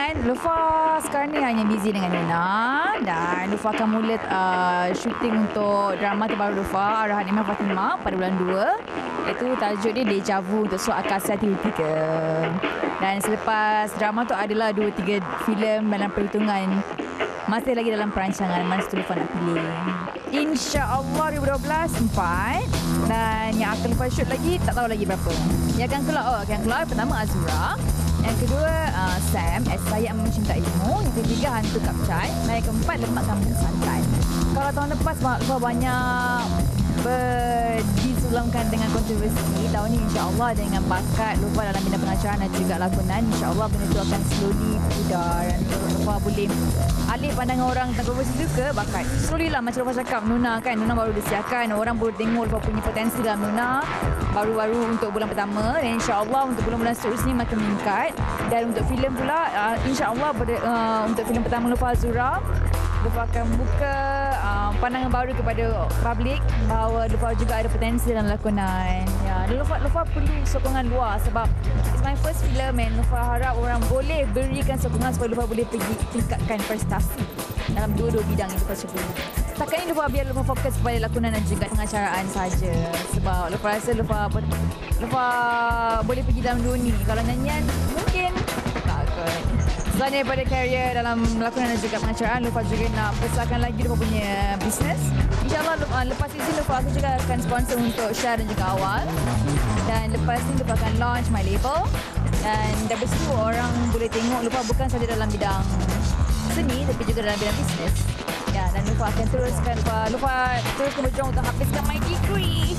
kan, Lufa sekarang ni hanya busy dengan Nuna. Dan Lufa akan mula syuting untuk drama terbaru Lufa, Arahan Imam Fatimah pada bulan 2. Iaitu tajuk dia Deja Vu untuk Suat Akasa TV3. Dan selepas drama tu adalah 2-3 filem dalam perhitungan. Masih lagi dalam perancangan, mana satu Lufa nak pilih. InsyaAllah 2012 4. Dan yang akan Lufa shoot lagi, tak tahu lagi berapa. Yang akan keluar pertama Azura. Yang kedua Sam, Saya Amat Mencintaimu. Yang ketiga Hantu Kapcai. Dan yang keempat Lemak Kampung Santai. Kalau tahun lepas Lufa banyak disulamkan dengan kontroversi. Tahun ni insyaAllah dengan bakat Lufa dalam bidang pengacaraan dan juga lakonan, insyaAllah benda tu akan slowly pudar dan Lufa boleh alih pandangan orang tentang kontroversi tu ke bakat. Slowly lah, macam Lufa cakap, Nuna baru disiarkan, orang baru tengok Lufa punya potensi dalam Nuna baru-baru untuk bulan pertama, dan insyaAllah untuk bulan-bulan seterusnya makin meningkat. Dan untuk filem pula, insyaAllah untuk filem pertama Lufa Azura, Lufa akan buka pandangan baru kepada publik bahawa Lufa juga ada potensi dalam lakonan. Ya, dan Lufa perlu sokongan luar sebab it's my first film, and Lufa harap orang boleh berikan sokongan supaya Lufa boleh pergi tingkatkan prestasi dalam dua-dua bidang yang Lufa cuba. Setakat ini biar Lufa fokus kepada lakonan dan juga pengacaraan saja. Sebab Lufa rasa Lufa boleh pergi dalam dunia ni. Kalau nyanyian mungkin takut. Selain daripada karier dalam lakonan dan juga pengacaraan, Lufa juga nak besarkan lagi Lufa punya bisnes. InsyaAllah lepas ini Lufa aku juga akan sponsor untuk Syah dan juga Awal. Dan lepas ni Lufa akan launch my label. Dan dari situ orang boleh tengok Lufa bukan sahaja dalam bidang seni tapi juga dalam bidang bisnes. Ya, dan Lufa akan Lufa teruskan berjuang untuk habiskan my degree.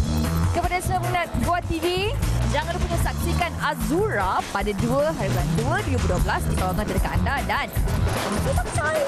Kepada semua peminat Gua TV, jangan lupa saksikan Azura pada 2 hari bulan 2 2012 di kawasan terdekat anda dan Hantu Kapcai.